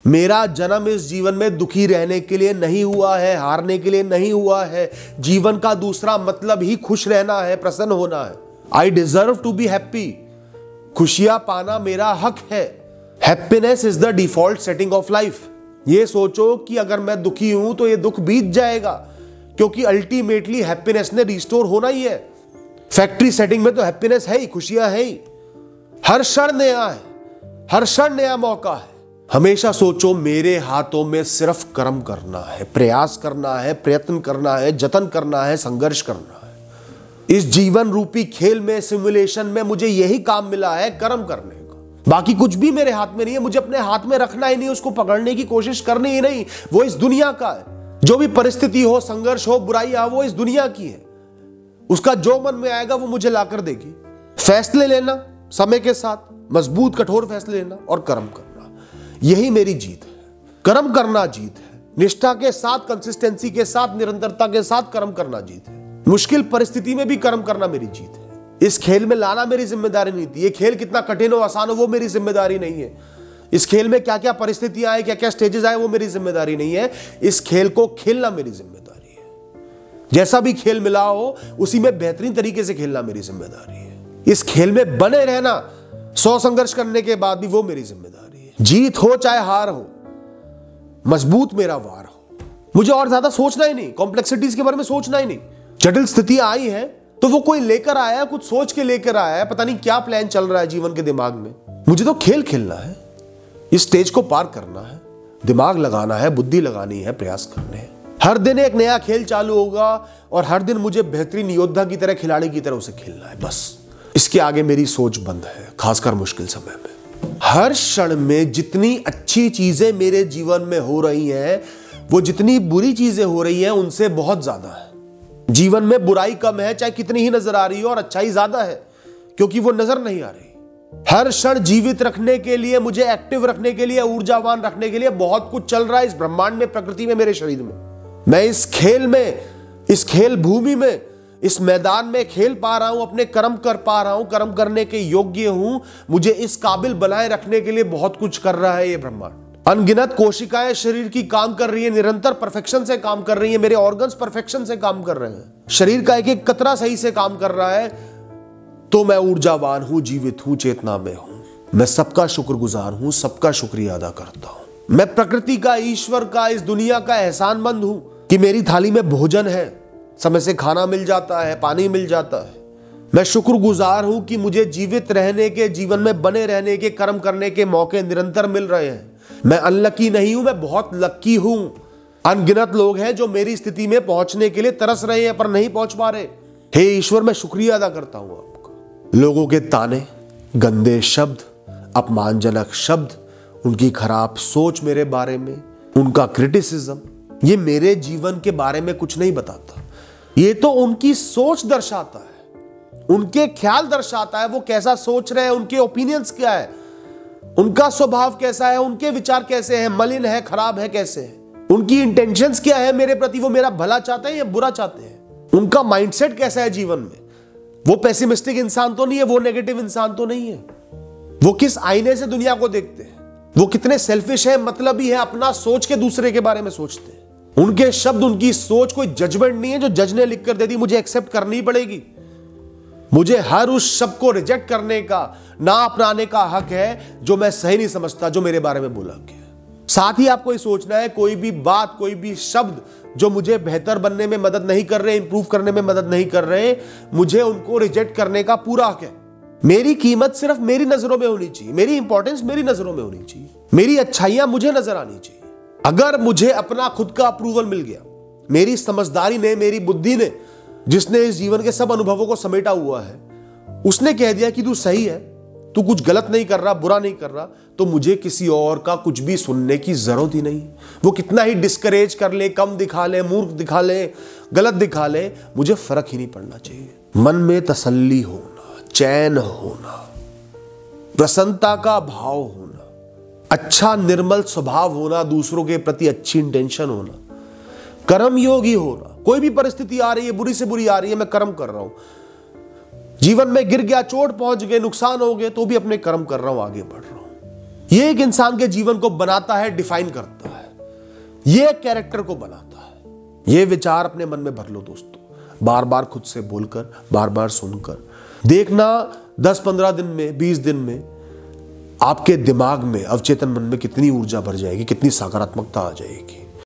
मेरा जन्म इस जीवन में दुखी रहने के लिए नहीं हुआ है, हारने के लिए नहीं हुआ है। जीवन का दूसरा मतलब ही खुश रहना है, प्रसन्न होना है। I deserve to be happy. खुशियां पाना मेरा हक है। Happiness is the default setting of life. ये सोचो कि अगर मैं दुखी हूं तो ये दुख बीत जाएगा, क्योंकि अल्टीमेटली हैप्पीनेस ने रिस्टोर होना ही है। फैक्ट्री सेटिंग में तो हैप्पीनेस है ही, खुशियां है ही। हर क्षण नया है, हर क्षण नया मौका है। हमेशा सोचो मेरे हाथों में सिर्फ कर्म करना है, प्रयास करना है, प्रयत्न करना है, जतन करना है, संघर्ष करना है। इस जीवन रूपी खेल में, सिमुलेशन में मुझे यही काम मिला है, कर्म करने का। बाकी कुछ भी मेरे हाथ में नहीं है। मुझे अपने हाथ में रखना ही नहीं, उसको पकड़ने की कोशिश करनी ही नहीं। वो इस दुनिया का है। जो भी परिस्थिति हो, संघर्ष हो, बुराई हो, वो इस दुनिया की है। उसका जो मन में आएगा वो मुझे लाकर देगी। फैसले लेना समय के साथ, मजबूत कठोर फैसले लेना और कर्म करना, यही मेरी जीत है। कर्म करना जीत है। निष्ठा के साथ, कंसिस्टेंसी के साथ, निरंतरता के साथ कर्म करना जीत है। मुश्किल परिस्थिति में भी कर्म करना मेरी जीत है। इस खेल में लाना मेरी जिम्मेदारी नहीं थी। ये खेल कितना कठिन हो, आसान हो, वो मेरी जिम्मेदारी नहीं है। इस खेल में क्या क्या परिस्थितियां आए, क्या क्या स्टेजेस आए, वो मेरी जिम्मेदारी नहीं है। इस खेल को खेलना मेरी जिम्मेदारी है। जैसा भी खेल मिला हो उसी में बेहतरीन तरीके से खेलना मेरी जिम्मेदारी है। इस खेल में बने रहना 100 संघर्ष करने के बाद भी, वो मेरी जिम्मेदारी है। जीत हो चाहे हार हो, मजबूत मेरा वार हो। मुझे और ज्यादा सोचना ही नहीं, कॉम्प्लेक्सिटीज के बारे में सोचना ही नहीं। जटिल स्थितियां आई है तो वो कोई लेकर आया है, कुछ सोच के लेकर आया है। पता नहीं क्या प्लान चल रहा है जीवन के दिमाग में। मुझे तो खेल खेलना है, इस स्टेज को पार करना है, दिमाग लगाना है, बुद्धि लगानी है, प्रयास करने हैं। हर दिन एक नया खेल चालू होगा और हर दिन मुझे बेहतरीन योद्धा की तरह, खिलाड़ी की तरह उसे खेलना है। बस इसके आगे मेरी सोच बंद है, खासकर मुश्किल समय में। हर क्षण में जितनी अच्छी चीजें मेरे जीवन में हो रही हैं, वो जितनी बुरी चीजें हो रही हैं उनसे बहुत ज्यादा है। जीवन में बुराई कम है, चाहे कितनी ही नजर आ रही हो, और अच्छाई ज्यादा है क्योंकि वो नजर नहीं आ रही। हर क्षण जीवित रखने के लिए, मुझे एक्टिव रखने के लिए, ऊर्जावान रखने के लिए बहुत कुछ चल रहा है इस ब्रह्मांड में, प्रकृति में, मेरे शरीर में। मैं इस खेल में, इस खेल भूमि में, इस मैदान में खेल पा रहा हूं, अपने कर्म कर पा रहा हूं, कर्म करने के योग्य हूं। मुझे इस काबिल बनाए रखने के लिए बहुत कुछ कर रहा है ये ब्रह्मांड। अनगिनत कोशिकाएं शरीर की काम कर रही है, निरंतर परफेक्शन से काम कर रही है। मेरे ऑर्गन्स परफेक्शन से काम कर रहे हैं। शरीर का एक एक कतरा सही से काम कर रहा है। तो मैं ऊर्जावान हूं, जीवित हूं, चेतना में हूं। मैं सबका शुक्रगुजार हूं, सबका शुक्रिया अदा करता हूं। मैं प्रकृति का, ईश्वर का, इस दुनिया का एहसानमंद हूं कि मेरी थाली में भोजन है, समय से खाना मिल जाता है, पानी मिल जाता है। मैं शुक्रगुजार हूं कि मुझे जीवित रहने के, जीवन में बने रहने के, कर्म करने के मौके निरंतर मिल रहे हैं। मैं अनलकी नहीं हूं, मैं बहुत लकी हूं। अनगिनत लोग हैं जो मेरी स्थिति में पहुंचने के लिए तरस रहे हैं पर नहीं पहुंच पा रहे। हे ईश्वर, मैं शुक्रिया अदा करता हूं आपका। लोगों के ताने, गंदे शब्द, अपमानजनक शब्द, उनकी खराब सोच मेरे बारे में, उनका क्रिटिसिज्म, ये मेरे जीवन के बारे में कुछ नहीं बताता। ये तो उनकी सोच दर्शाता है, उनके ख्याल दर्शाता है। वो कैसा सोच रहे हैं, उनके ओपिनियंस क्या है, उनका स्वभाव कैसा है, उनके विचार कैसे हैं, मलिन है, खराब है, कैसे है, उनकी इंटेंशंस क्या है मेरे प्रति। वो मेरा भला चाहते हैं या बुरा चाहते हैं, उनका माइंडसेट कैसा है जीवन में। वो पेसिमिस्टिक इंसान तो नहीं है, वो नेगेटिव इंसान तो नहीं है। वो किस आईने से दुनिया को देखते हैं, वो कितने सेल्फिश है, मतलबी है, अपना सोच के दूसरे के बारे में सोचते हैं। उनके शब्द, उनकी सोच कोई जजमेंट नहीं है जो जज ने लिख कर दे दी, मुझे एक्सेप्ट करनी पड़ेगी। मुझे हर उस शब्द को रिजेक्ट करने का, ना अपनाने का हक है जो मैं सही नहीं समझता, जो मेरे बारे में बोला गया। साथ ही आपको ये सोचना है, कोई भी बात, कोई भी शब्द जो मुझे बेहतर बनने में मदद नहीं कर रहे, इंप्रूव करने में मदद नहीं कर रहे, मुझे उनको रिजेक्ट करने का पूरा हक है। मेरी कीमत सिर्फ मेरी नजरों में होनी चाहिए, मेरी इंपॉर्टेंस मेरी नजरों में होनी चाहिए, मेरी अच्छाइयां मुझे नजर आनी चाहिए। अगर मुझे अपना खुद का अप्रूवल मिल गया, मेरी समझदारी ने, मेरी बुद्धि ने, जिसने इस जीवन के सब अनुभवों को समेटा हुआ है, उसने कह दिया कि तू सही है, तू कुछ गलत नहीं कर रहा, बुरा नहीं कर रहा, तो मुझे किसी और का कुछ भी सुनने की जरूरत ही नहीं। वो कितना ही डिस्करेज कर ले, कम दिखा ले, मूर्ख दिखा ले, गलत दिखा ले, मुझे फर्क ही नहीं पड़ना चाहिए। मन में तसल्ली होना, चैन होना, प्रसन्नता का भाव होना, अच्छा निर्मल स्वभाव होना, दूसरों के प्रति अच्छी इंटेंशन होना, कर्मयोगी होना। कोई भी परिस्थिति आ रही है, बुरी से बुरी आ रही है, मैं कर्म कर रहा हूं। जीवन में गिर गया, चोट पहुंच गए, नुकसान हो गए, तो भी अपने कर्म कर रहा हूं, आगे बढ़ रहा हूं। ये एक इंसान के जीवन को बनाता है, डिफाइन करता है, ये कैरेक्टर को बनाता है। ये विचार अपने मन में भर लो दोस्तों, बार बार खुद से बोलकर, बार बार सुनकर देखना। 10-15 दिन में, 20 दिन में आपके दिमाग में, अवचेतन मन में कितनी ऊर्जा भर जाएगी, कितनी सकारात्मकता आ जाएगी।